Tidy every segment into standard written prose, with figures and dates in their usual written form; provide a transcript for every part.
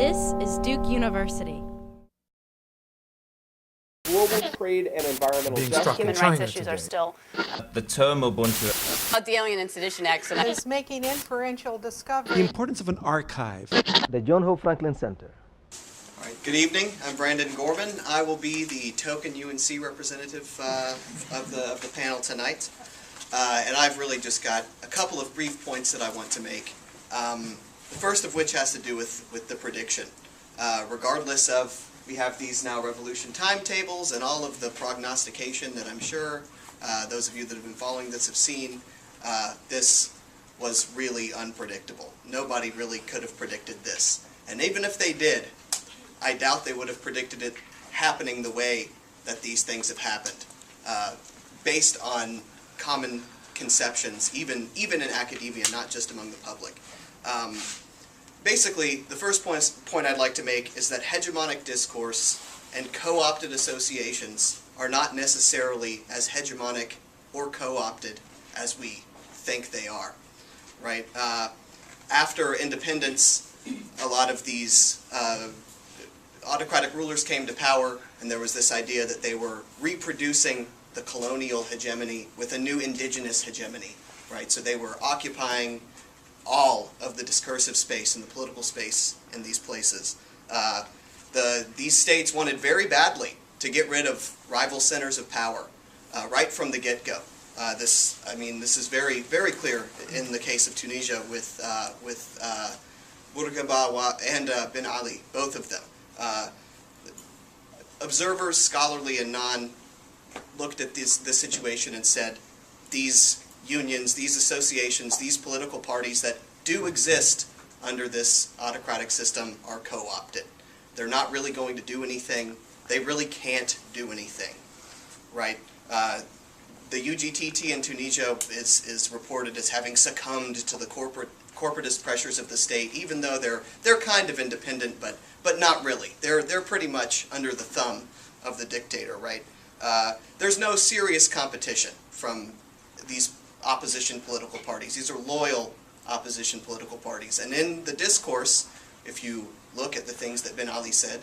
This is Duke University. Global trade and environmental justice. Human rights issues are still. The term Ubuntu. About the Alien and Sedition Acts. Is making inferential discovery. The importance of an archive. The John Hope Franklin Center. All right, good evening. I'm Brandon Gorman. I will be the token UNC representative of the panel tonight. And I've really just got a couple of brief points that I want to make. The first of which has to do with the prediction. Regardless of, we have these now revolution timetables and all of the prognostication that I'm sure those of you that have been following this have seen, this was really unpredictable. Nobody really could have predicted this. And even if they did, I doubt they would have predicted it happening the way that these things have happened, based on common conceptions, even in academia, not just among the public. Basically, the first point I'd like to make is that hegemonic discourse and co-opted associations are not necessarily as hegemonic or co-opted as we think they are, right? After independence, a lot of these autocratic rulers came to power, and there was this idea that they were reproducing the colonial hegemony with a new indigenous hegemony, right? So they were occupying all of the discursive space and the political space in these places. These states wanted very badly to get rid of rival centers of power right from the get-go. This is very, very clear in the case of Tunisia with Bourguiba and Ben Ali, both of them. Observers, scholarly and non, looked at this situation and said, these unions, these associations, these political parties that do exist under this autocratic system are co-opted. They're not really going to do anything. They really can't do anything, right? The UGTT in Tunisia is reported as having succumbed to the corporatist pressures of the state, even though they're kind of independent, but not really. They're pretty much under the thumb of the dictator, right? There's no serious competition from these opposition political parties. These are loyal opposition political parties. And in the discourse, if you look at the things that Ben Ali said,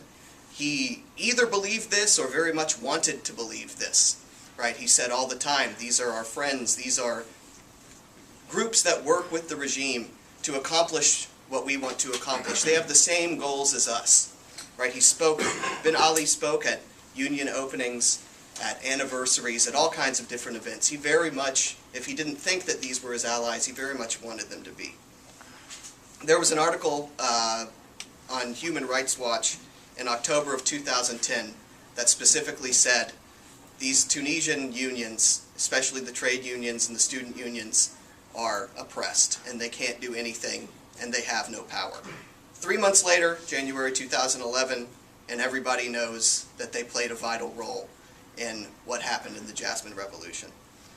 he either believed this or very much wanted to believe this, right? He said all the time, these are our friends, these are groups that work with the regime to accomplish what we want to accomplish. They have the same goals as us, right? Ben Ali spoke at union openings, at anniversaries, at all kinds of different events. He very much, if he didn't think that these were his allies, he very much wanted them to be. There was an article on Human Rights Watch in October of 2010 that specifically said these Tunisian unions, especially the trade unions and the student unions, are oppressed and they can't do anything and they have no power. 3 months later, January 2011, and everybody knows that they played a vital role in what happened in the Jasmine Revolution.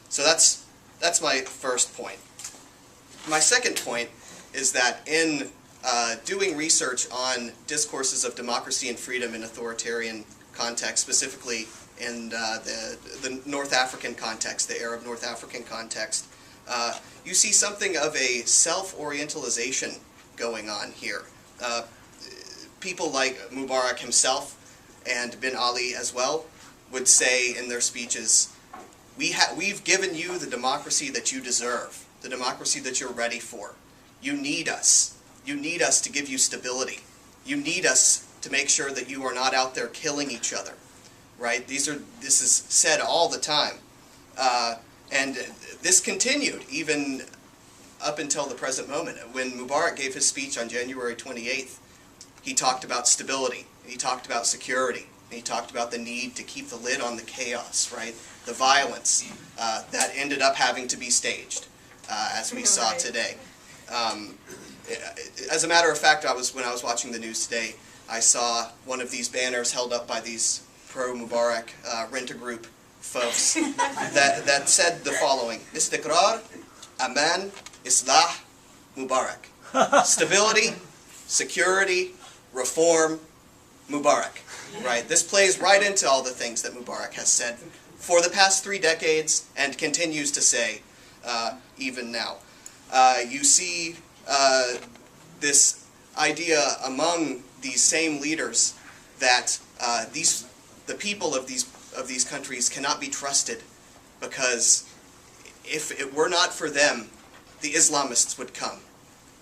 So that's my first point. My second point is that in doing research on discourses of democracy and freedom in authoritarian context, specifically in the North African context, the Arab North African context, you see something of a self-orientalization going on here. People like Mubarak himself and Ben Ali as well would say in their speeches, we've given you the democracy that you deserve, the democracy that you're ready for. You need us. You need us to give you stability. You need us to make sure that you are not out there killing each other, right? This is said all the time. And this continued even up until the present moment. When Mubarak gave his speech on January 28th, he talked about stability, he talked about security, and he talked about the need to keep the lid on the chaos, right? The violence that ended up having to be staged, as we saw today. As a matter of fact, when I was watching the news today, I saw one of these banners held up by these pro-Mubarak rent-a-group folks that said the following: Istiqrar, Aman, Islah, Mubarak. Stability, security, reform, Mubarak. Right? This plays right into all the things that Mubarak has said for the past 3 decades and continues to say even now. You see this idea among these same leaders that the people of these countries cannot be trusted, because if it were not for them, the Islamists would come,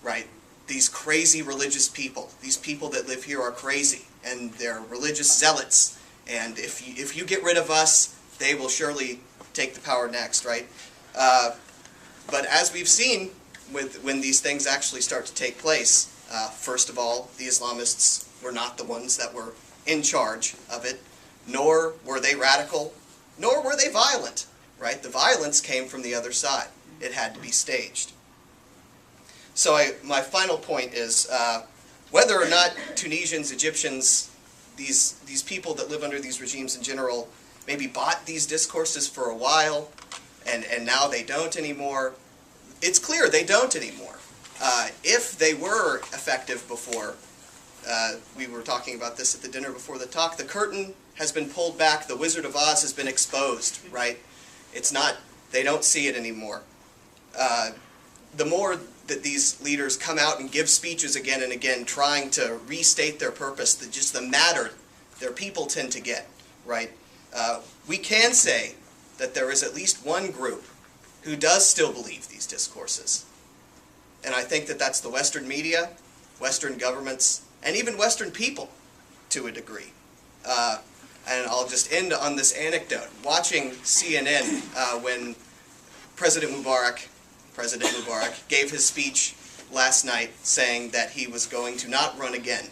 right? These crazy religious people, these people that live here are crazy, and they're religious zealots, and if you get rid of us, they will surely take the power next, right? But as we've seen, when these things actually start to take place, first of all, the Islamists were not the ones that were in charge of it, nor were they radical, nor were they violent, right? The violence came from the other side. It had to be staged. So my final point is, whether or not Tunisians, Egyptians, these people that live under these regimes in general, maybe bought these discourses for a while, and now they don't anymore, it's clear they don't anymore. If they were effective before, we were talking about this at the dinner before the talk, the curtain has been pulled back, the Wizard of Oz has been exposed, right? It's not, they don't see it anymore. The more that these leaders come out and give speeches again and again, trying to restate their purpose, just the matter their people tend to get, right? We can say that there is at least one group who does still believe these discourses. And I think that that's the Western media, Western governments, and even Western people to a degree. And I'll just end on this anecdote. Watching CNN when President Mubarak gave his speech last night saying that he was going to not run again.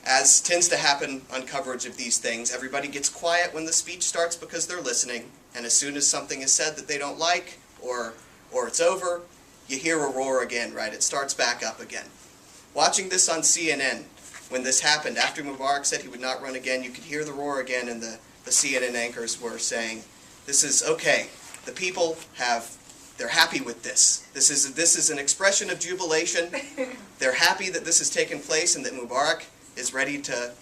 As tends to happen on coverage of these things, everybody gets quiet when the speech starts because they're listening, and as soon as something is said that they don't like, or it's over, you hear a roar again, right? It starts back up again. Watching this on CNN, when this happened, after Mubarak said he would not run again, you could hear the roar again, and the CNN anchors were saying, this is okay, the people they're happy with this. This is an expression of jubilation. They're happy that this has taken place and that Mubarak is ready to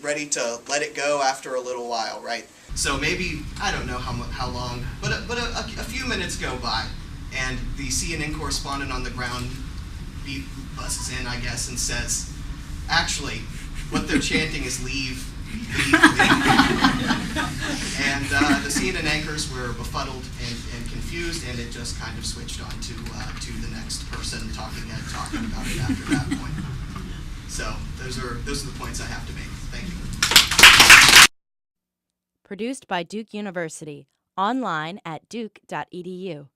let it go after a little while, right? So maybe, I don't know how long, but a few minutes go by, and the CNN correspondent on the ground busts in, I guess, and says, actually, what they're chanting is leave, leave, leave. And the CNN anchors were befuddled and confused, and it just kind of switched on to the next person talking about it after that point. So those are the points I have to make. Thank you. Produced by Duke University. Online at duke.edu.